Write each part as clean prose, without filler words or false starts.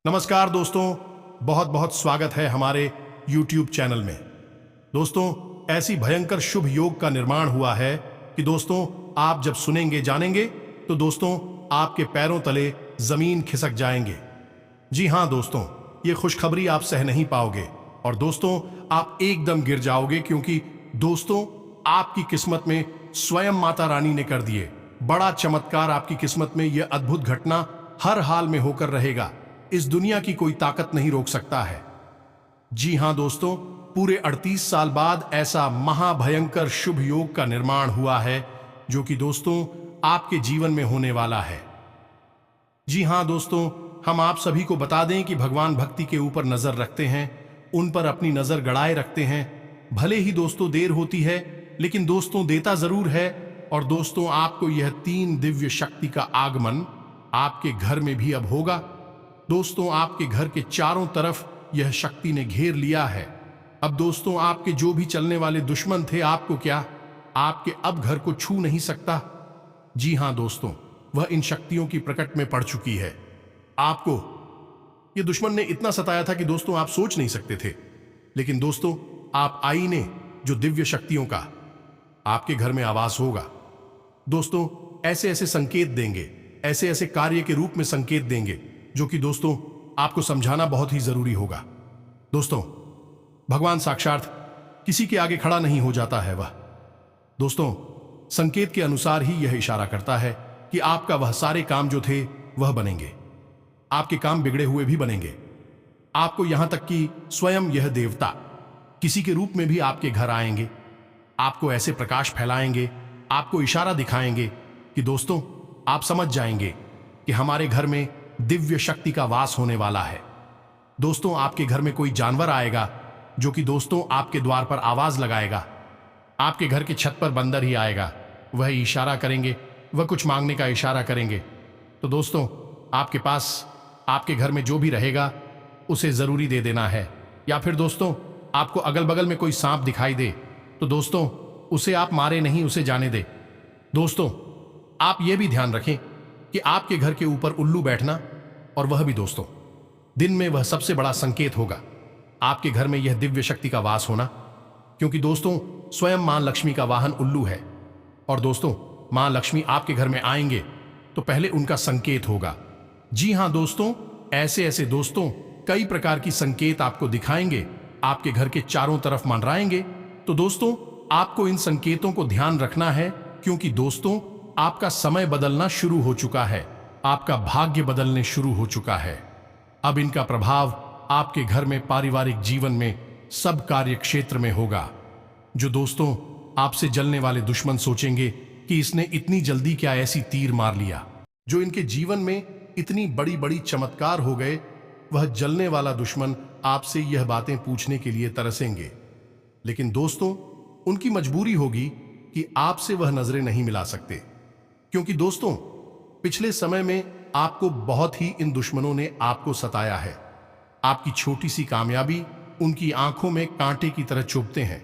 नमस्कार दोस्तों, बहुत बहुत स्वागत है हमारे YouTube चैनल में। दोस्तों, ऐसी भयंकर शुभ योग का निर्माण हुआ है कि दोस्तों आप जब सुनेंगे जानेंगे तो दोस्तों आपके पैरों तले जमीन खिसक जाएंगे। जी हां दोस्तों, ये खुशखबरी आप सह नहीं पाओगे और दोस्तों आप एकदम गिर जाओगे, क्योंकि दोस्तों आपकी किस्मत में स्वयं माता रानी ने कर दिए बड़ा चमत्कार। आपकी किस्मत में यह अद्भुत घटना हर हाल में होकर रहेगा। इस दुनिया की कोई ताकत नहीं रोक सकता है। जी हां दोस्तों, पूरे 38 साल बाद ऐसा महाभयंकर शुभ योग का निर्माण हुआ है जो कि दोस्तों आपके जीवन में होने वाला है। जी हां दोस्तों, हम आप सभी को बता दें कि भगवान भक्ति के ऊपर नजर रखते हैं, उन पर अपनी नजर गड़ाए रखते हैं। भले ही दोस्तों देर होती है, लेकिन दोस्तों देता जरूर है। और दोस्तों आपको यह 3 दिव्य शक्ति का आगमन आपके घर में भी अब होगा। दोस्तों आपके घर के चारों तरफ यह शक्ति ने घेर लिया है। अब दोस्तों आपके जो भी चलने वाले दुश्मन थे, आपको क्या, आपके अब घर को छू नहीं सकता। जी हां दोस्तों, वह इन शक्तियों की प्रकट में पड़ चुकी है। आपको ये दुश्मन ने इतना सताया था कि दोस्तों आप सोच नहीं सकते थे। लेकिन दोस्तों आप आईने जो दिव्य शक्तियों का आपके घर में आवास होगा, दोस्तों ऐसे ऐसे संकेत देंगे, ऐसे ऐसे कार्य के रूप में संकेत देंगे जो कि दोस्तों आपको समझाना बहुत ही जरूरी होगा। दोस्तों भगवान साक्षात किसी के आगे खड़ा नहीं हो जाता है। वह दोस्तों संकेत के अनुसार ही यह इशारा करता है कि आपका वह सारे काम जो थे वह बनेंगे। आपके काम बिगड़े हुए भी बनेंगे। आपको यहां तक कि स्वयं यह देवता किसी के रूप में भी आपके घर आएंगे, आपको ऐसे प्रकाश फैलाएंगे, आपको इशारा दिखाएंगे कि दोस्तों आप समझ जाएंगे कि हमारे घर में दिव्य शक्ति का वास होने वाला है। दोस्तों आपके घर में कोई जानवर आएगा जो कि दोस्तों आपके द्वार पर आवाज लगाएगा। आपके घर की छत पर बंदर ही आएगा, वह इशारा करेंगे, वह कुछ मांगने का इशारा करेंगे। तो दोस्तों आपके पास आपके घर में जो भी रहेगा उसे जरूरी दे देना है। या फिर दोस्तों आपको अगल बगल में कोई सांप दिखाई दे तो दोस्तों उसे आप मारे नहीं, उसे जाने दे। दोस्तों आप यह भी ध्यान रखें कि आपके घर के ऊपर उल्लू बैठना, और वह भी दोस्तों दिन में, वह सबसे बड़ा संकेत होगा आपके घर में यह दिव्य शक्ति का वास होना। क्योंकि दोस्तों स्वयं मां लक्ष्मी का वाहन उल्लू है, और दोस्तों मां लक्ष्मी आपके घर में आएंगे तो पहले उनका संकेत होगा। जी हां दोस्तों, ऐसे ऐसे दोस्तों कई प्रकार की संकेत आपको दिखाएंगे, आपके घर के चारों तरफ मंडराएंगे। तो दोस्तों आपको इन संकेतों को ध्यान रखना है, क्योंकि दोस्तों आपका समय बदलना शुरू हो चुका है, आपका भाग्य बदलने शुरू हो चुका है। अब इनका प्रभाव आपके घर में, पारिवारिक जीवन में, सब कार्य क्षेत्र में होगा। जो दोस्तों आपसे जलने वाले दुश्मन सोचेंगे कि इसने इतनी जल्दी क्या ऐसी तीर मार लिया, जो इनके जीवन में इतनी बड़ी बड़ी चमत्कार हो गए, वह जलने वाला दुश्मन आपसे यह बातें पूछने के लिए तरसेंगे। लेकिन दोस्तों उनकी मजबूरी होगी कि आपसे वह नजरें नहीं मिला सकते, क्योंकि दोस्तों पिछले समय में आपको बहुत ही इन दुश्मनों ने आपको सताया है। आपकी छोटी सी कामयाबी उनकी आंखों में कांटे की तरह चुभते हैं।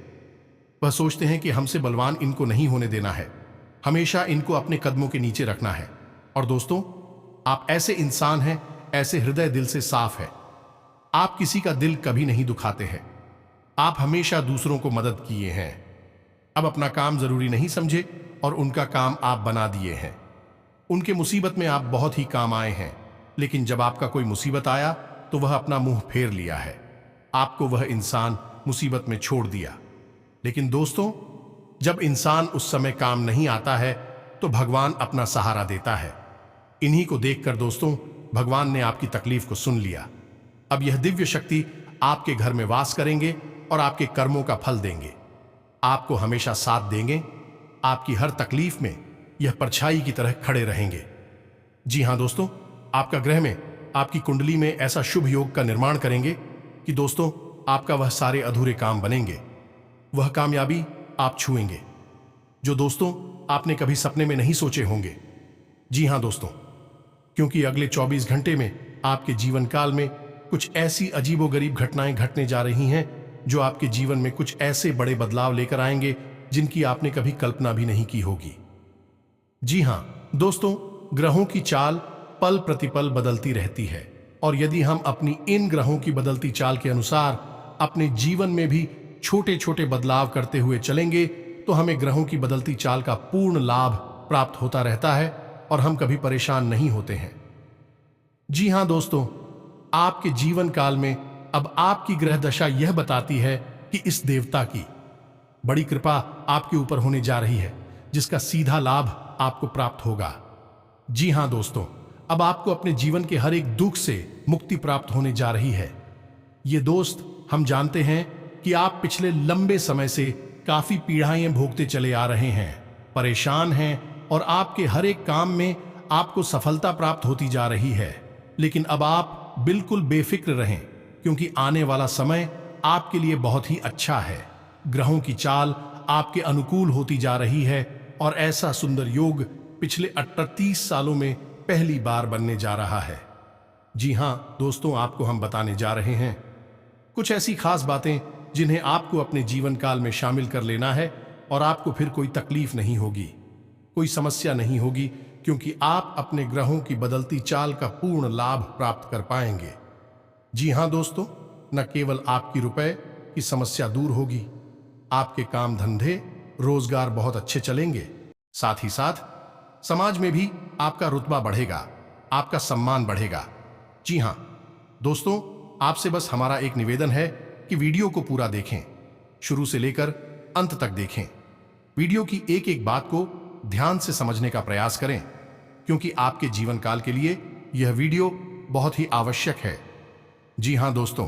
वह सोचते हैं कि हमसे बलवान इनको नहीं होने देना है, हमेशा इनको अपने कदमों के नीचे रखना है। और दोस्तों आप ऐसे इंसान हैं, ऐसे हृदय दिल से साफ है, आप किसी का दिल कभी नहीं दुखाते हैं, आप हमेशा दूसरों को मदद किए हैं। अब अपना काम जरूरी नहीं समझे और उनका काम आप बना दिए हैं। उनके मुसीबत में आप बहुत ही काम आए हैं, लेकिन जब आपका कोई मुसीबत आया तो वह अपना मुंह फेर लिया है, आपको वह इंसान मुसीबत में छोड़ दिया। लेकिन दोस्तों जब इंसान उस समय काम नहीं आता है तो भगवान अपना सहारा देता है। इन्हीं को देखकर दोस्तों भगवान ने आपकी तकलीफ को सुन लिया। अब यह दिव्य शक्ति आपके घर में वास करेंगे और आपके कर्मों का फल देंगे, आपको हमेशा साथ देंगे, आपकी हर तकलीफ में यह परछाई की तरह खड़े रहेंगे। जी हां दोस्तों, आपका ग्रह में, आपकी कुंडली में ऐसा शुभ योग का निर्माण करेंगे कि दोस्तों आपका वह सारे अधूरे काम बनेंगे, वह कामयाबी आप छुएंगे जो दोस्तों आपने कभी सपने में नहीं सोचे होंगे। जी हां दोस्तों, क्योंकि अगले 24 घंटे में आपके जीवन काल में कुछ ऐसी अजीबोगरीब घटनाएं घटने जा रही हैं जो आपके जीवन में कुछ ऐसे बड़े बदलाव लेकर आएंगे जिनकी आपने कभी कल्पना भी नहीं की होगी। जी हां दोस्तों, ग्रहों की चाल पल प्रतिपल बदलती रहती है। और यदि हम अपनी इन ग्रहों की बदलती चाल के अनुसार अपने जीवन में भी छोटे छोटे बदलाव करते हुए चलेंगे तो हमें ग्रहों की बदलती चाल का पूर्ण लाभ प्राप्त होता रहता है और हम कभी परेशान नहीं होते हैं। जी हां दोस्तों, आपके जीवन काल में अब आपकी ग्रह दशा यह बताती है कि इस देवता की बड़ी कृपा आपके ऊपर होने जा रही है, जिसका सीधा लाभ आपको प्राप्त होगा। जी हां दोस्तों, अब आपको अपने जीवन के हर एक दुख से मुक्ति प्राप्त होने जा रही है। ये दोस्त, हम जानते हैं कि आप पिछले लंबे समय से काफी पीड़ाएं भोगते चले आ रहे हैं, परेशान हैं और आपके हर एक काम में आपको सफलता प्राप्त होती जा रही है। लेकिन अब आप बिल्कुल बेफिक्र रहें, क्योंकि आने वाला समय आपके लिए बहुत ही अच्छा है। ग्रहों की चाल आपके अनुकूल होती जा रही है और ऐसा सुंदर योग पिछले 38 सालों में पहली बार बनने जा रहा है। जी हां दोस्तों, आपको हम बताने जा रहे हैं कुछ ऐसी खास बातें जिन्हें आपको अपने जीवन काल में शामिल कर लेना है और आपको फिर कोई तकलीफ नहीं होगी, कोई समस्या नहीं होगी, क्योंकि आप अपने ग्रहों की बदलती चाल का पूर्ण लाभ प्राप्त कर पाएंगे। जी हां दोस्तों, न केवल आपकी रुपए की समस्या दूर होगी, आपके काम धंधे रोजगार बहुत अच्छे चलेंगे, साथ ही साथ समाज में भी आपका रुतबा बढ़ेगा, आपका सम्मान बढ़ेगा। जी हां दोस्तों, आपसे बस हमारा एक निवेदन है कि वीडियो को पूरा देखें, शुरू से लेकर अंत तक देखें। वीडियो की एक एक बात को ध्यान से समझने का प्रयास करें, क्योंकि आपके जीवन काल के लिए यह वीडियो बहुत ही आवश्यक है। जी हां दोस्तों,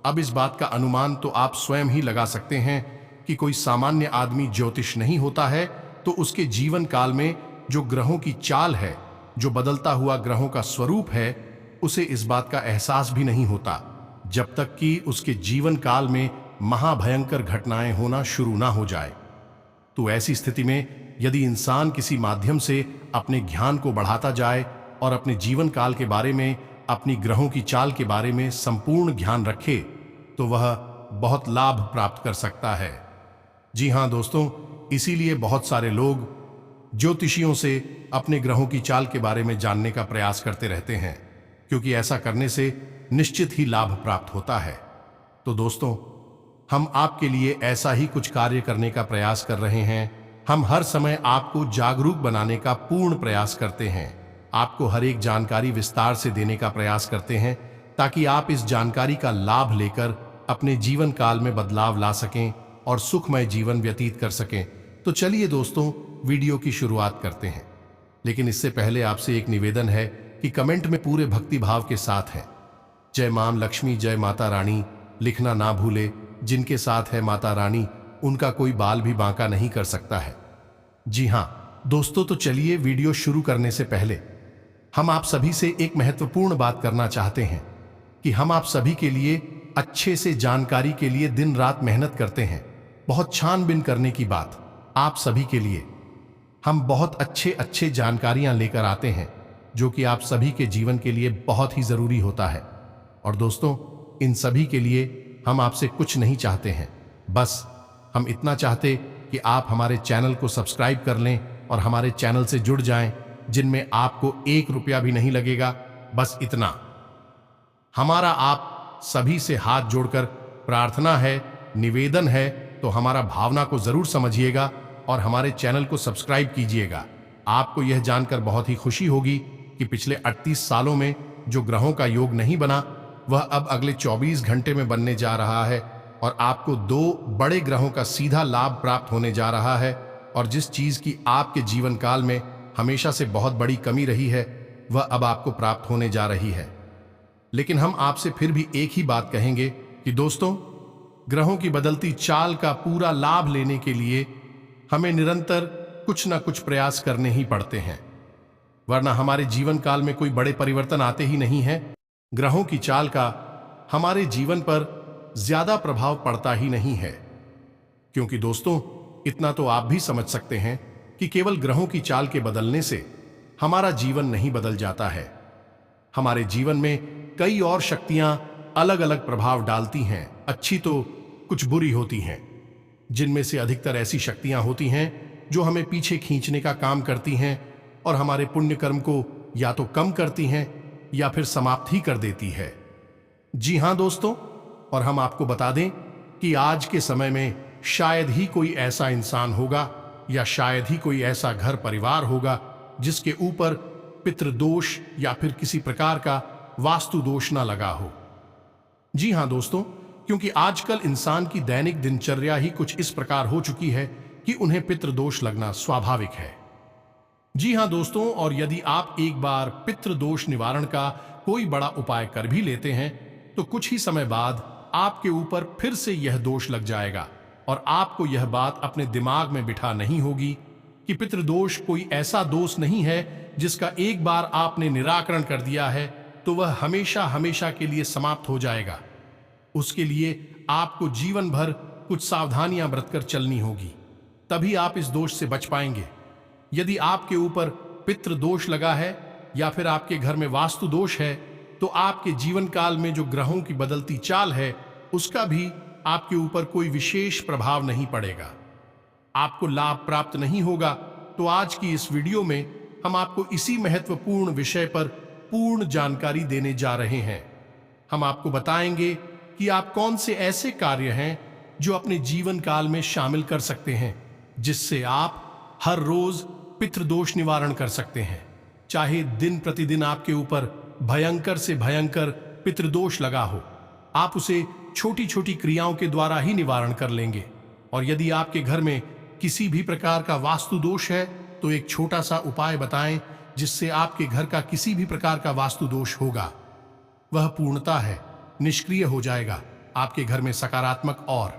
अब इस बात का अनुमान तो आप स्वयं ही लगा सकते हैं कि कोई सामान्य आदमी ज्योतिष नहीं होता है, तो उसके जीवन काल में जो ग्रहों की चाल है, जो बदलता हुआ ग्रहों का स्वरूप है, उसे इस बात का एहसास भी नहीं होता जब तक कि उसके जीवन काल में महाभयंकर घटनाएं होना शुरू ना हो जाए। तो ऐसी स्थिति में यदि इंसान किसी माध्यम से अपने ज्ञान को बढ़ाता जाए और अपने जीवन काल के बारे में, अपनी ग्रहों की चाल के बारे में संपूर्ण ज्ञान रखे, तो वह बहुत लाभ प्राप्त कर सकता है। जी हां दोस्तों, इसीलिए बहुत सारे लोग ज्योतिषियों से अपने ग्रहों की चाल के बारे में जानने का प्रयास करते रहते हैं, क्योंकि ऐसा करने से निश्चित ही लाभ प्राप्त होता है। तो दोस्तों, हम आपके लिए ऐसा ही कुछ कार्य करने का प्रयास कर रहे हैं। हम हर समय आपको जागरूक बनाने का पूर्ण प्रयास करते हैं, आपको हर एक जानकारी विस्तार से देने का प्रयास करते हैं, ताकि आप इस जानकारी का लाभ लेकर अपने जीवन काल में बदलाव ला सकें और सुखमय जीवन व्यतीत कर सकें। तो चलिए दोस्तों, वीडियो की शुरुआत करते हैं। लेकिन इससे पहले आपसे एक निवेदन है कि कमेंट में पूरे भक्ति भाव के साथ है जय मां लक्ष्मी, जय माता रानी लिखना ना भूले। जिनके साथ है माता रानी, उनका कोई बाल भी बांका नहीं कर सकता है। जी हां दोस्तों, तो चलिए वीडियो शुरू करने से पहले हम आप सभी से एक महत्वपूर्ण बात करना चाहते हैं कि हम आप सभी के लिए अच्छे से जानकारी के लिए दिन रात मेहनत करते हैं। बहुत छानबीन करने की बात आप सभी के लिए हम बहुत अच्छे जानकारियां लेकर आते हैं, जो कि आप सभी के जीवन के लिए बहुत ही जरूरी होता है। और दोस्तों, इन सभी के लिए हम आपसे कुछ नहीं चाहते हैं, बस हम इतना चाहते कि आप हमारे चैनल को सब्सक्राइब कर लें और हमारे चैनल से जुड़ जाएं, जिनमें आपको 1 रुपया भी नहीं लगेगा। बस इतना हमारा आप सभी से हाथ जोड़कर प्रार्थना है, निवेदन है। तो हमारा भावना को जरूर समझिएगा और हमारे चैनल को सब्सक्राइब कीजिएगा। आपको यह जानकर बहुत ही खुशी होगी कि पिछले 38 सालों में जो ग्रहों का योग नहीं बना, वह अब अगले 24 घंटे में बनने जा रहा है और आपको 2 बड़े ग्रहों का सीधा लाभ प्राप्त होने जा रहा है। और जिस चीज की आपके जीवन काल में हमेशा से बहुत बड़ी कमी रही है, वह अब आपको प्राप्त होने जा रही है। लेकिन हम आपसे फिर भी एक ही बात कहेंगे कि दोस्तों, ग्रहों की बदलती चाल का पूरा लाभ लेने के लिए हमें निरंतर कुछ ना कुछ प्रयास करने ही पड़ते हैं, वरना हमारे जीवन काल में कोई बड़े परिवर्तन आते ही नहीं हैं। ग्रहों की चाल का हमारे जीवन पर ज्यादा प्रभाव पड़ता ही नहीं है, क्योंकि दोस्तों, इतना तो आप भी समझ सकते हैं कि केवल ग्रहों की चाल के बदलने से हमारा जीवन नहीं बदल जाता है। हमारे जीवन में कई और शक्तियां अलग अलग प्रभाव डालती हैं, अच्छी तो कुछ बुरी होती हैं, जिनमें से अधिकतर ऐसी शक्तियां होती हैं जो हमें पीछे खींचने का काम करती हैं और हमारे पुण्य कर्म को या तो कम करती हैं या फिर समाप्त ही कर देती है। जी हां दोस्तों, और हम आपको बता दें कि आज के समय में शायद ही कोई ऐसा इंसान होगा या शायद ही कोई ऐसा घर परिवार होगा जिसके ऊपर पितृदोष या फिर किसी प्रकार का वास्तु दोष ना लगा हो। जी हां दोस्तों, क्योंकि आजकल इंसान की दैनिक दिनचर्या ही कुछ इस प्रकार हो चुकी है कि उन्हें पितृदोष लगना स्वाभाविक है। जी हां दोस्तों, और यदि आप एक बार पितृदोष निवारण का कोई बड़ा उपाय कर भी लेते हैं तो कुछ ही समय बाद आपके ऊपर फिर से यह दोष लग जाएगा और आपको यह बात अपने दिमाग में बिठा नहीं होगी कि पितृदोष कोई ऐसा दोष नहीं है जिसका एक बार आपने निराकरण कर दिया है तो वह हमेशा हमेशा के लिए समाप्त हो जाएगा। उसके लिए आपको जीवन भर कुछ सावधानियां बरतकर चलनी होगी, तभी आप इस दोष से बच पाएंगे। यदि आपके ऊपर पितृदोष लगा है या फिर आपके घर में वास्तु दोष है तो आपके जीवन काल में जो ग्रहों की बदलती चाल है उसका भी आपके ऊपर कोई विशेष प्रभाव नहीं पड़ेगा, आपको लाभ प्राप्त नहीं होगा। तो आज की इस वीडियो में हम आपको इसी महत्वपूर्ण विषय पर पूर्ण जानकारी देने जा रहे हैं। हम आपको बताएंगे कि आप कौन से ऐसे कार्य हैं जो अपने जीवन काल में शामिल कर सकते हैं जिससे आप हर रोज पितृदोष निवारण कर सकते हैं। चाहे दिन प्रतिदिन आपके ऊपर भयंकर से भयंकर पितृदोष लगा हो, आप उसे छोटी छोटी क्रियाओं के द्वारा ही निवारण कर लेंगे। और यदि आपके घर में किसी भी प्रकार का वास्तु दोष है तो एक छोटा सा उपाय बताएं जिससे आपके घर का किसी भी प्रकार का वास्तु दोष होगा वह पूर्णता है निष्क्रिय हो जाएगा, आपके घर में सकारात्मक और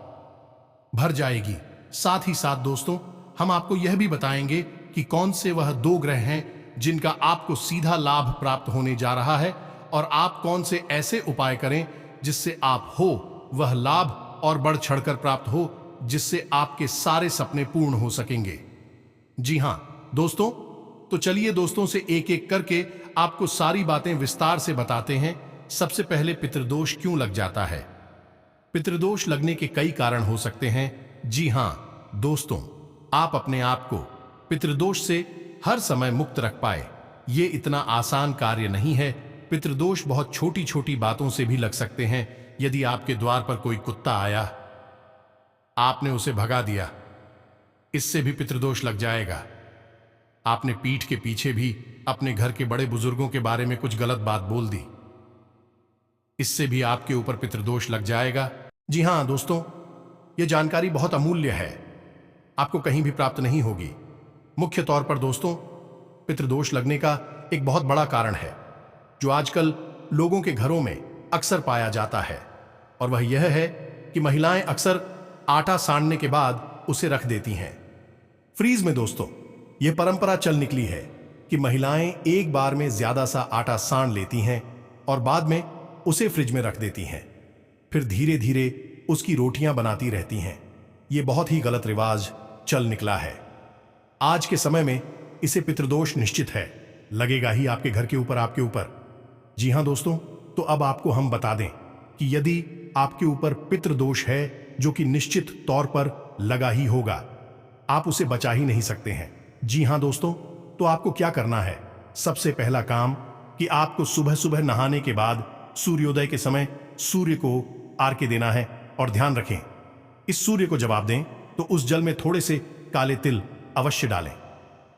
भर जाएगी। साथ ही साथ दोस्तों, हम आपको यह भी बताएंगे कि कौन से वह 2 ग्रह हैं जिनका आपको सीधा लाभ प्राप्त होने जा रहा है और आप कौन से ऐसे उपाय करें जिससे आप हो वह लाभ और बढ़ चढ़कर प्राप्त हो, जिससे आपके सारे सपने पूर्ण हो सकेंगे। जी हां दोस्तों, तो चलिए दोस्तों से एक एक करके आपको सारी बातें विस्तार से बताते हैं। सबसे पहले पितृदोष क्यों लग जाता है। पितृदोष लगने के कई कारण हो सकते हैं। जी हां दोस्तों, आप अपने आप को पितृदोष से हर समय मुक्त रख पाए ये इतना आसान कार्य नहीं है। पितृदोष बहुत छोटी छोटी बातों से भी लग सकते हैं। यदि आपके द्वार पर कोई कुत्ता आया, आपने उसे भगा दिया, इससे भी पितृदोष लग जाएगा। आपने पीठ के पीछे भी अपने घर के बड़े बुजुर्गों के बारे में कुछ गलत बात बोल दी, इससे भी आपके ऊपर पितृदोष लग जाएगा। जी हां दोस्तों, यह जानकारी बहुत अमूल्य है, आपको कहीं भी प्राप्त नहीं होगी। मुख्य तौर पर दोस्तों, पितृदोष लगने का एक बहुत बड़ा कारण है जो आजकल लोगों के घरों में अक्सर पाया जाता है, और वह यह है कि महिलाएं अक्सर आटा सानने के बाद उसे रख देती हैं फ्रीज में। दोस्तों, यह परंपरा चल निकली है कि महिलाएं एक बार में ज्यादा सा आटा सान लेती हैं और बाद में उसे फ्रिज में रख देती हैं, फिर धीरे धीरे उसकी रोटियां बनाती रहती हैं। यह बहुत ही गलत रिवाज चल निकला है। आज के समय में इसे पितृदोष निश्चित है, लगेगा ही आपके घर के ऊपर, आपके ऊपर। जी हां दोस्तों, तो अब आपको हम बता दें कि यदि आपके ऊपर पितृदोष है जो कि निश्चित तौर पर लगा ही होगा, आप उसे बचा ही नहीं सकते हैं। जी हां दोस्तों, तो आपको क्या करना है। सबसे पहला काम कि आपको सुबह सुबह नहाने के बाद सूर्योदय के समय सूर्य को आर्घ्य देना है। और ध्यान रखें, इस सूर्य को जब आप दें तो उस जल में थोड़े से काले तिल अवश्य डालें।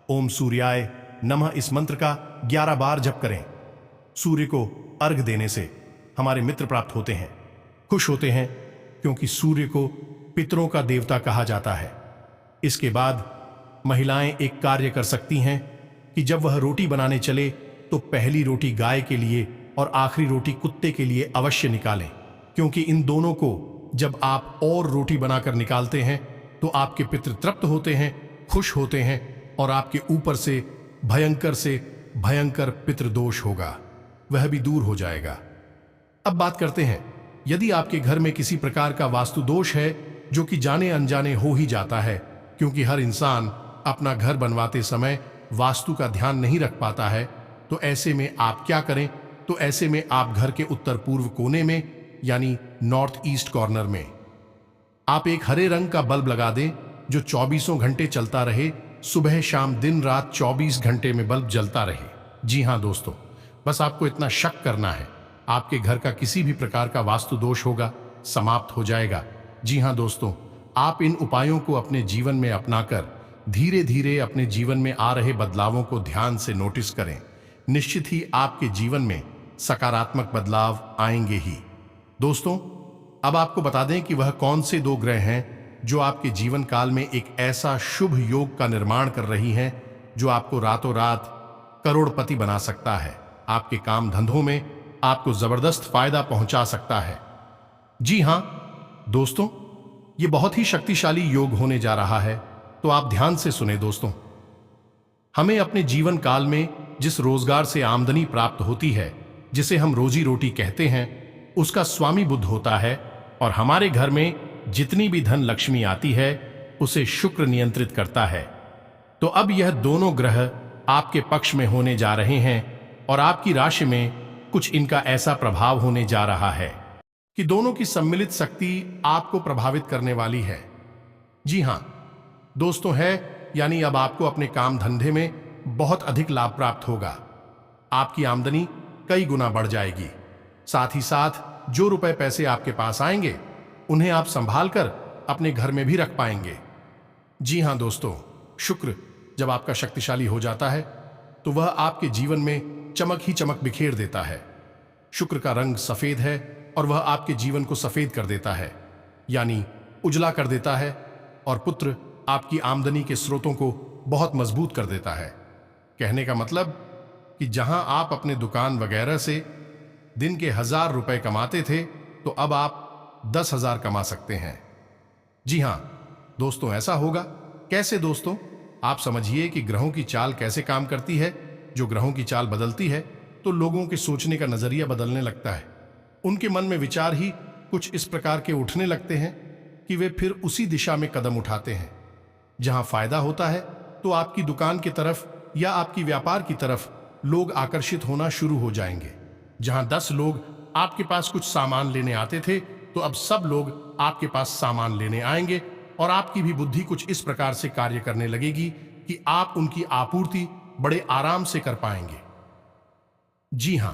ओम सूर्याय नमः इस मंत्र का 11 बार जप करें। सूर्य को अर्घ देने से हमारे मित्र प्राप्त होते हैं, खुश होते हैं, क्योंकि सूर्य को पितरों का देवता कहा जाता है। इसके बाद महिलाएं एक कार्य कर सकती हैं कि जब वह रोटी बनाने चले तो पहली रोटी गाय के लिए और आखिरी रोटी कुत्ते के लिए अवश्य निकालें, क्योंकि इन दोनों को जब आप और रोटी बनाकर निकालते हैं तो आपके पितृ तृप्त होते हैं, खुश होते हैं, और आपके ऊपर से भयंकर पितृदोष होगा वह भी दूर हो जाएगा। अब बात करते हैं, यदि आपके घर में किसी प्रकार का वास्तु दोष है जो कि जाने अनजाने हो ही जाता है, क्योंकि हर इंसान अपना घर बनवाते समय वास्तु का ध्यान नहीं रख पाता है, तो ऐसे में आप क्या करें। तो ऐसे में आप घर के उत्तर पूर्व कोने में यानी नॉर्थ ईस्ट कॉर्नर में आप एक हरे रंग का बल्ब लगा दें जो 24 घंटे चलता रहे। सुबह शाम दिन रात 24 घंटे में बल्ब जलता रहे। जी हां दोस्तों, बस आपको इतना शक करना है, आपके घर का किसी भी प्रकार का वास्तु दोष होगा, समाप्त हो जाएगा। जी हाँ दोस्तों, आप इन उपायों को अपने जीवन में अपनाकर धीरे धीरे अपने जीवन में आ रहे बदलावों को ध्यान से नोटिस करें। निश्चित ही आपके जीवन में सकारात्मक बदलाव आएंगे ही। दोस्तों, अब आपको बता दें कि वह कौन से 2 ग्रह हैं जो आपके जीवन काल में एक ऐसा शुभ योग का निर्माण कर रही हैं जो आपको रातों रात करोड़पति बना सकता है, आपके काम धंधों में आपको जबरदस्त फायदा पहुंचा सकता है। जी हां दोस्तों, ये बहुत ही शक्तिशाली योग होने जा रहा है, तो आप ध्यान से सुने दोस्तों। हमें अपने जीवन काल में जिस रोजगार से आमदनी प्राप्त होती है, जिसे हम रोजी रोटी कहते हैं, उसका स्वामी बुध होता है, और हमारे घर में जितनी भी धन लक्ष्मी आती है उसे शुक्र नियंत्रित करता है। तो अब यह दोनों ग्रह आपके पक्ष में होने जा रहे हैं और आपकी राशि में कुछ इनका ऐसा प्रभाव होने जा रहा है कि दोनों की सम्मिलित शक्ति आपको प्रभावित करने वाली है। जी हां दोस्तों, है यानी अब आपको अपने काम धंधे में बहुत अधिक लाभ प्राप्त होगा। आपकी आमदनी कई गुना बढ़ जाएगी। साथ ही साथ जो रुपए पैसे आपके पास आएंगे उन्हें आप संभाल कर अपने घर में भी रख पाएंगे। जी हां दोस्तों, शुक्र जब आपका शक्तिशाली हो जाता है तो वह आपके जीवन में चमक ही चमक बिखेर देता है। शुक्र का रंग सफेद है और वह आपके जीवन को सफेद कर देता है, यानी उजला कर देता है, और पुत्र आपकी आमदनी के स्रोतों को बहुत मजबूत कर देता है। कहने का मतलब कि जहां आप अपने दुकान वगैरह से दिन के 1000 रुपए कमाते थे, तो अब आप 10,000 कमा सकते हैं। जी हां दोस्तों, ऐसा होगा कैसे दोस्तों? आप समझिए कि ग्रहों की चाल कैसे काम करती है। जो ग्रहों की चाल बदलती है तो लोगों के सोचने का नजरिया बदलने लगता है। उनके मन में विचार ही कुछ इस प्रकार के उठने लगते हैं कि वे फिर उसी दिशा में कदम उठाते हैं। जहां फायदा होता है तो आपकी दुकान की तरफ या आपकी व्यापार की तरफ लोग आकर्षित होना शुरू हो जाएंगे। जहां 10 लोग आपके पास कुछ सामान लेने आते थे, तो अब सब लोग आपके पास सामान लेने आएंगे, और आपकी भी बुद्धि कुछ इस प्रकार से कार्य करने लगेगी कि आप उनकी आपूर्ति बड़े आराम से कर पाएंगे। जी हां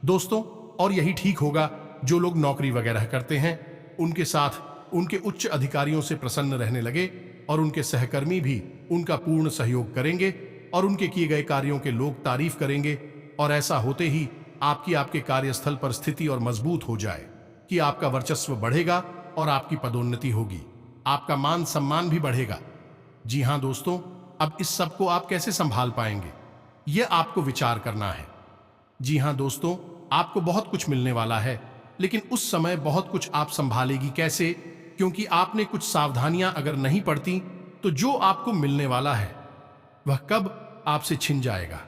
दोस्तों, और यही ठीक होगा जो लोग नौकरी वगैरह करते हैं, उनके साथ उनके उच्च अधिकारियों से प्रसन्न रहने लगे, और उनके सहकर्मी भी उनका पूर्ण सहयोग करेंगे, और उनके किए गए कार्यों के लोग तारीफ करेंगे। और ऐसा होते ही आपके कार्यस्थल पर स्थिति और मजबूत हो जाए कि आपका वर्चस्व बढ़ेगा और आपकी पदोन्नति होगी, आपका मान सम्मान भी बढ़ेगा। जी हां दोस्तों, अब इस सब को आप कैसे संभाल पाएंगे, यह आपको विचार करना है। जी हां दोस्तों, आपको बहुत कुछ मिलने वाला है, लेकिन उस समय बहुत कुछ आप संभालेगी कैसे? क्योंकि आपने कुछ सावधानियां अगर नहीं पड़ती तो जो आपको मिलने वाला है वह कब आपसे छिन जाएगा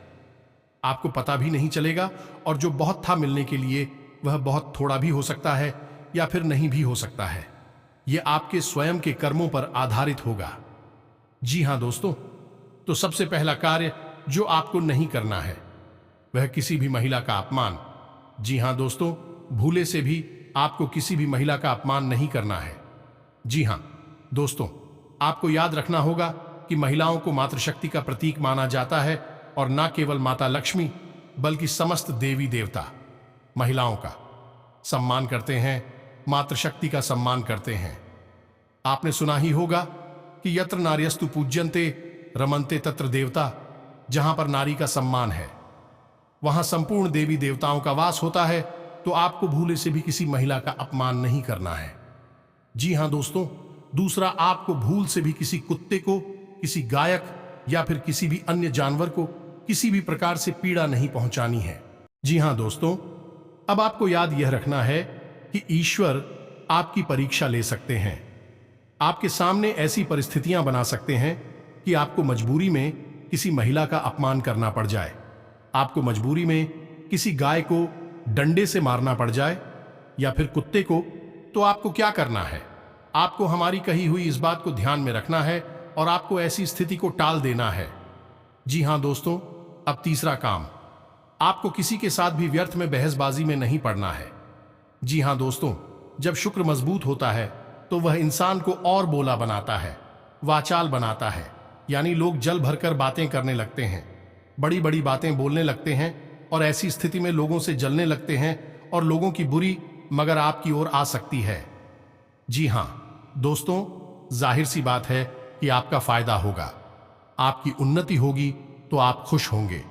आपको पता भी नहीं चलेगा, और जो बहुत था मिलने के लिए वह बहुत थोड़ा भी हो सकता है या फिर नहीं भी हो सकता है। यह आपके स्वयं के कर्मों पर आधारित होगा। जी हां दोस्तों, तो सबसे पहला कार्य जो आपको नहीं करना है वह किसी भी महिला का अपमान। जी हां दोस्तों, भूले से भी आपको किसी भी महिला का अपमान नहीं करना है। जी हां दोस्तों, आपको याद रखना होगा कि महिलाओं को मातृशक्ति का प्रतीक माना जाता है, और न केवल माता लक्ष्मी बल्कि समस्त देवी देवता महिलाओं का सम्मान करते हैं, मातृशक्ति का सम्मान करते हैं। आपने सुना ही होगा कि यत्र नार्यस्तु पूज्यन्ते रमन्ते तत्र देवता। जहां पर नारी का सम्मान है वहां संपूर्ण देवी देवताओं का वास होता है। तो आपको भूले से भी किसी महिला का अपमान नहीं करना है। जी हां दोस्तों, दूसरा, आपको भूल से भी किसी कुत्ते को, किसी गायक या फिर किसी भी अन्य जानवर को किसी भी प्रकार से पीड़ा नहीं पहुंचानी है। जी हां दोस्तों, अब आपको याद यह रखना है कि ईश्वर आपकी परीक्षा ले सकते हैं। आपके सामने ऐसी परिस्थितियां बना सकते हैं कि आपको मजबूरी में किसी महिला का अपमान करना पड़ जाए, आपको मजबूरी में किसी गाय को डंडे से मारना पड़ जाए या फिर कुत्ते को। तो आपको क्या करना है? आपको हमारी कही हुई इस बात को ध्यान में रखना है और आपको ऐसी स्थिति को टाल देना है। जी हां दोस्तों, अब तीसरा काम, आपको किसी के साथ भी व्यर्थ में बहसबाजी में नहीं पड़ना है। जी हां दोस्तों, जब शुक्र मजबूत होता है तो वह इंसान को और बोला बनाता है, वाचाल बनाता है, यानी लोग जल भरकर बातें करने लगते हैं, बड़ी बड़ी बातें बोलने लगते हैं, और ऐसी स्थिति में लोगों से जलने लगते हैं और लोगों की बुरी मगर आपकी ओर आ सकती है। जी हां दोस्तों, जाहिर सी बात है कि आपका फायदा होगा, आपकी उन्नति होगी तो आप खुश होंगे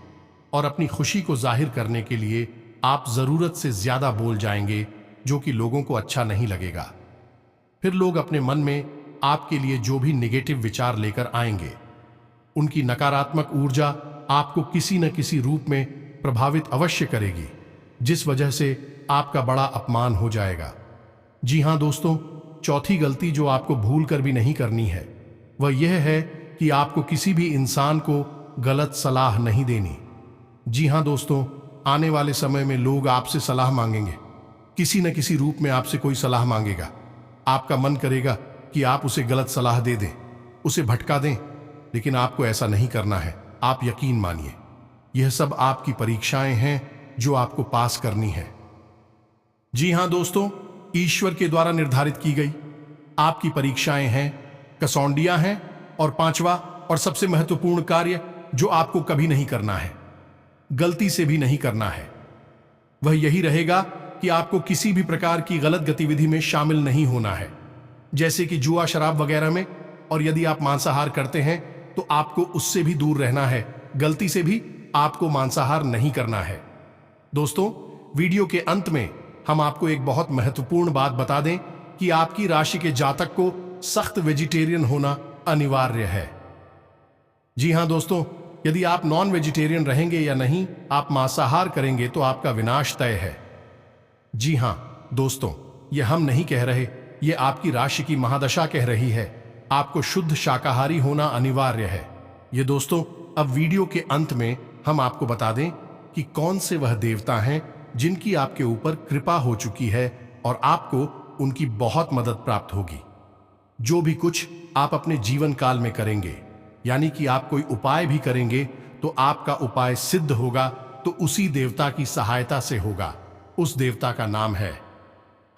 और अपनी खुशी को जाहिर करने के लिए आप जरूरत से ज्यादा बोल जाएंगे, जो कि लोगों को अच्छा नहीं लगेगा। फिर लोग अपने मन में आपके लिए जो भी नेगेटिव विचार लेकर आएंगे, उनकी नकारात्मक ऊर्जा आपको किसी न किसी रूप में प्रभावित अवश्य करेगी, जिस वजह से आपका बड़ा अपमान हो जाएगा। जी हां दोस्तों, चौथी गलती जो आपको भूल कर भी नहीं करनी है वह यह है कि आपको किसी भी इंसान को गलत सलाह नहीं देनी। जी हां दोस्तों, आने वाले समय में लोग आपसे सलाह मांगेंगे, किसी न किसी रूप में आपसे कोई सलाह मांगेगा। आपका मन करेगा कि आप उसे गलत सलाह दे दें, उसे भटका दें, लेकिन आपको ऐसा नहीं करना है। आप यकीन मानिए, यह सब आपकी परीक्षाएं हैं जो आपको पास करनी है। जी हां दोस्तों, ईश्वर के द्वारा निर्धारित की गई आपकी परीक्षाएं हैं, कसौंडियां हैं। और पांचवा और सबसे महत्वपूर्ण कार्य जो आपको कभी नहीं करना है, गलती से भी नहीं करना है, वह यही रहेगा कि आपको किसी भी प्रकार की गलत गतिविधि में शामिल नहीं होना है, जैसे कि जुआ, शराब वगैरह में। और यदि आप मांसाहार करते हैं तो आपको उससे भी दूर रहना है, गलती से भी आपको मांसाहार नहीं करना है। दोस्तों, वीडियो के अंत में हम आपको एक बहुत महत्वपूर्ण बात बता दें कि आपकी राशि के जातक को सख्त वेजिटेरियन होना अनिवार्य है। जी हां दोस्तों, यदि आप नॉन वेजिटेरियन रहेंगे या नहीं, आप मांसाहार करेंगे तो आपका विनाश तय है। जी हां दोस्तों, यह हम नहीं कह रहे, यह आपकी राशि की महादशा कह रही है। आपको शुद्ध शाकाहारी होना अनिवार्य है। ये दोस्तों, अब वीडियो के अंत में हम आपको बता दें कि कौन से वह देवता हैं जिनकी आपके ऊपर कृपा हो चुकी है और आपको उनकी बहुत मदद प्राप्त होगी। जो भी कुछ आप अपने जीवन काल में करेंगे, यानी कि आप कोई उपाय भी करेंगे तो आपका उपाय सिद्ध होगा तो उसी देवता की सहायता से होगा। उस देवता का नाम है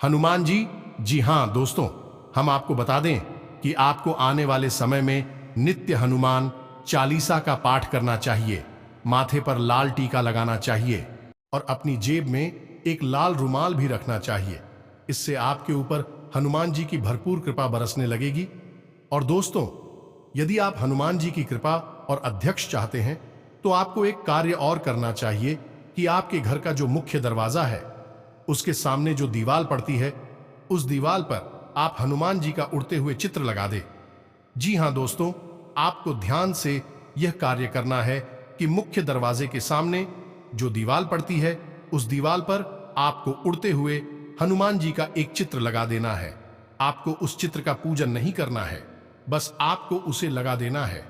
हनुमान जी। जी हां दोस्तों, हम आपको बता दें कि आपको आने वाले समय में नित्य हनुमान चालीसा का पाठ करना चाहिए, माथे पर लाल टीका लगाना चाहिए और अपनी जेब में एक लाल रुमाल भी रखना चाहिए। इससे आपके ऊपर हनुमान जी की भरपूर कृपा बरसने लगेगी। और दोस्तों, यदि आप हनुमान जी की कृपा और अध्यक्ष चाहते हैं तो आपको एक कार्य और करना चाहिए कि आपके घर का जो मुख्य दरवाजा है उसके सामने जो दीवार पड़ती है, उस दीवार पर आप हनुमान जी का उड़ते हुए चित्र लगा दें। जी हां दोस्तों, आपको ध्यान से यह कार्य करना है कि मुख्य दरवाजे के सामने जो दीवार पड़ती है, उस दीवार पर आपको उड़ते हुए हनुमान जी का एक चित्र लगा देना है। आपको उस चित्र का पूजन नहीं करना है, बस आपको उसे लगा देना है।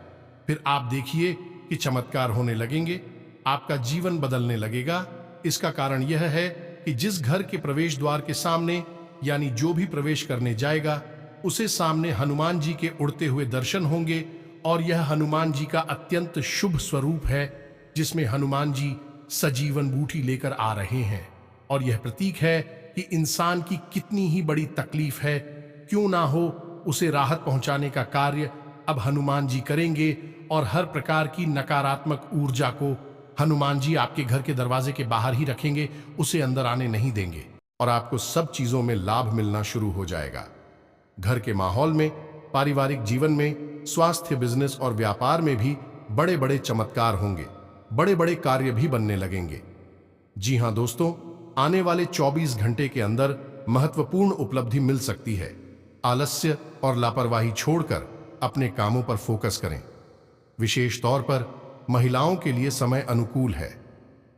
फिर आप देखिए कि चमत्कार होने लगेंगे, आपका जीवन बदलने लगेगा। इसका कारण यह है कि जिस घर के प्रवेश द्वार के सामने, यानी जो भी प्रवेश करने जाएगा, उसे सामने हनुमान जी के उड़ते हुए दर्शन होंगे। और यह हनुमान जी का अत्यंत शुभ स्वरूप है, जिसमें हनुमान जी सजीवन बूटी लेकर आ रहे हैं। और यह प्रतीक है कि इंसान की कितनी ही बड़ी तकलीफ है, क्यों ना हो, उसे राहत पहुंचाने का कार्य अब हनुमान जी करेंगे। और हर प्रकार की नकारात्मक ऊर्जा को हनुमान जी आपके घर के दरवाजे के बाहर ही रखेंगे, उसे अंदर आने नहीं देंगे और आपको सब चीजों में लाभ मिलना शुरू हो जाएगा। घर के माहौल में, पारिवारिक जीवन में, स्वास्थ्य, बिजनेस और व्यापार में भी बड़े बड़े चमत्कार होंगे, बड़े बड़े कार्य भी बनने लगेंगे। जी हां दोस्तों, आने वाले 24 घंटे के अंदर महत्वपूर्ण उपलब्धि मिल सकती है। आलस्य और लापरवाही छोड़कर अपने कामों पर फोकस करें। विशेष तौर पर महिलाओं के लिए समय अनुकूल है।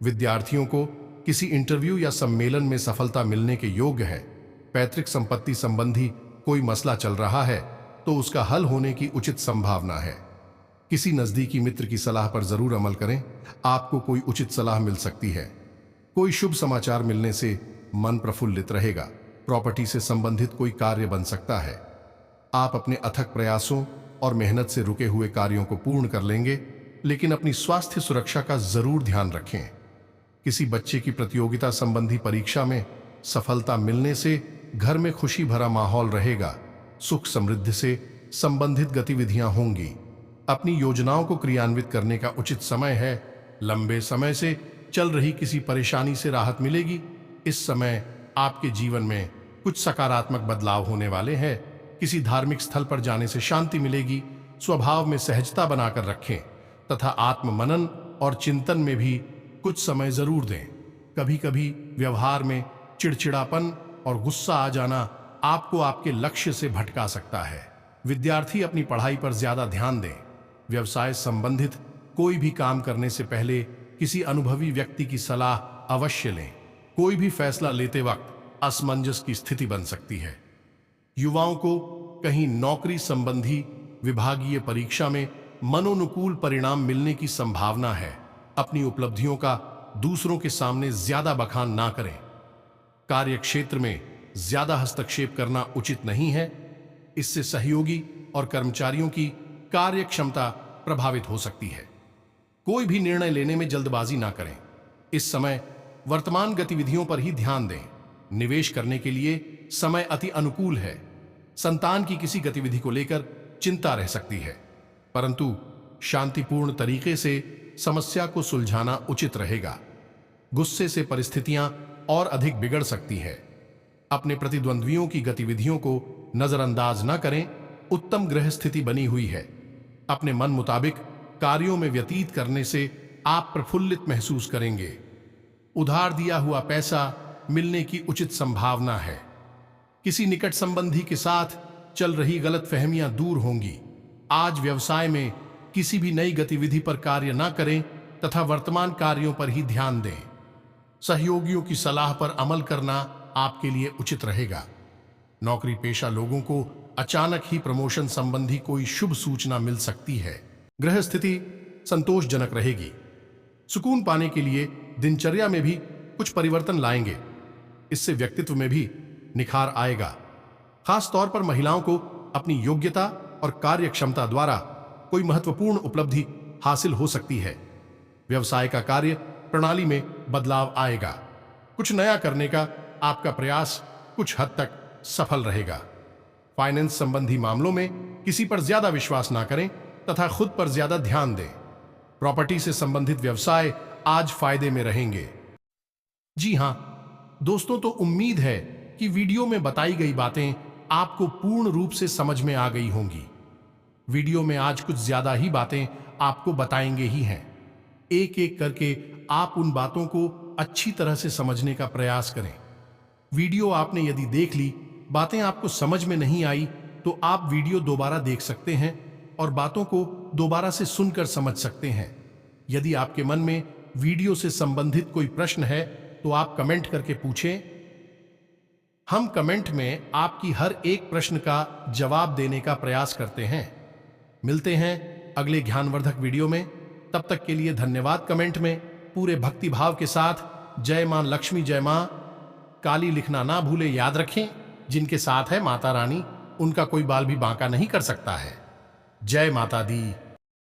विद्यार्थियों को किसी इंटरव्यू या सम्मेलन में सफलता मिलने के योग्य है। पैतृक संपत्ति संबंधी कोई मसला चल रहा है तो उसका हल होने की उचित संभावना है। किसी नजदीकी मित्र की सलाह पर जरूर अमल करें, आपको कोई उचित सलाह मिल सकती है। कोई शुभ समाचार मिलने से मन प्रफुल्लित रहेगा। प्रॉपर्टी से संबंधित कोई कार्य बन सकता है। आप अपने अथक प्रयासों और मेहनत से रुके हुए कार्यों को पूर्ण कर लेंगे, लेकिन अपनी स्वास्थ्य सुरक्षा का जरूर ध्यान रखें। किसी बच्चे की प्रतियोगिता संबंधी परीक्षा में सफलता मिलने से घर में खुशी भरा माहौल रहेगा। सुख समृद्धि से संबंधित गतिविधियां होंगी। अपनी योजनाओं को क्रियान्वित करने का उचित समय है। लंबे समय से चल रही किसी परेशानी से राहत मिलेगी। इस समय आपके जीवन में कुछ सकारात्मक बदलाव होने वाले हैं। किसी धार्मिक स्थल पर जाने से शांति मिलेगी। स्वभाव में सहजता बनाकर रखें तथा आत्म मनन और चिंतन में भी कुछ समय जरूर दें। कभी कभी व्यवहार में चिड़चिड़ापन और गुस्सा आ जाना आपको आपके लक्ष्य से भटका सकता है। विद्यार्थी अपनी पढ़ाई पर ज्यादा ध्यान दें। व्यवसाय संबंधित कोई भी काम करने से पहले किसी अनुभवी व्यक्ति की सलाह अवश्य लें। कोई भी फैसला लेते वक्त असमंजस की स्थिति बन सकती है। युवाओं को कहीं नौकरी संबंधी विभागीय परीक्षा में मनोनुकूल परिणाम मिलने की संभावना है। अपनी उपलब्धियों का दूसरों के सामने ज्यादा बखान ना करें। कार्य क्षेत्र में ज्यादा हस्तक्षेप करना उचित नहीं है। इससे सहयोगी और कर्मचारियों की कार्य क्षमता प्रभावित हो सकती है। कोई भी निर्णय लेने में जल्दबाजी ना करें। इस समय वर्तमान गतिविधियों पर ही ध्यान दें। निवेश करने के लिए समय अति अनुकूल है। संतान की किसी गतिविधि को लेकर चिंता रह सकती है, परंतु शांतिपूर्ण तरीके से समस्या को सुलझाना उचित रहेगा। गुस्से से परिस्थितियां और अधिक बिगड़ सकती है। अपने प्रतिद्वंद्वियों की गतिविधियों को नजरअंदाज न करें। उत्तम ग्रह स्थिति बनी हुई है। अपने मन मुताबिक कार्यों में व्यतीत करने से आप प्रफुल्लित महसूस करेंगे। उधार दिया हुआ पैसा मिलने की उचित संभावना है। किसी निकट संबंधी के साथ चल रही गलतफहमियां दूर होंगी। आज व्यवसाय में किसी भी नई गतिविधि पर कार्य न करें तथा वर्तमान कार्यों पर ही ध्यान दें। सहयोगियों की सलाह पर अमल करना आपके लिए उचित रहेगा। नौकरी पेशा लोगों को अचानक ही प्रमोशन संबंधी कोई शुभ सूचना मिल सकती है। ग्रह स्थिति संतोषजनक रहेगी। सुकून पाने के लिए दिनचर्या में भी कुछ परिवर्तन लाएंगे। इससे व्यक्तित्व में भी निखार आएगा। खास तौर पर महिलाओं को अपनी योग्यता और कार्य क्षमता द्वारा कोई महत्वपूर्ण उपलब्धि हासिल हो सकती है। व्यवसाय का कार्य प्रणाली में बदलाव आएगा। कुछ नया करने का आपका प्रयास कुछ हद तक सफल रहेगा। फाइनेंस संबंधी मामलों में किसी पर ज्यादा विश्वास ना करें तथा खुद पर ज्यादा ध्यान दें। प्रॉपर्टी से संबंधित व्यवसाय आज फायदे में रहेंगे। जी हां दोस्तों, तो उम्मीद है कि वीडियो में बताई गई बातें आपको पूर्ण रूप से समझ में आ गई होंगी। वीडियो में आज कुछ ज्यादा ही बातें आपको बताएंगे ही हैं। एक एक करके आप उन बातों को अच्छी तरह से समझने का प्रयास करें। वीडियो आपने यदि देख ली, बातें आपको समझ में नहीं आई, तो आप वीडियो दोबारा देख सकते हैं और बातों को दोबारा से सुनकर समझ सकते हैं। यदि आपके मन में वीडियो से संबंधित कोई प्रश्न है तो आप कमेंट करके पूछें। हम कमेंट में आपकी हर एक प्रश्न का जवाब देने का प्रयास करते हैं। मिलते हैं अगले ज्ञानवर्धक वीडियो में। तब तक के लिए धन्यवाद। कमेंट में पूरे भक्ति भाव के साथ जय मां लक्ष्मी, जय मां काली लिखना ना भूले। याद रखें, जिनके साथ है माता रानी, उनका कोई बाल भी बांका नहीं कर सकता है। जय माता दी।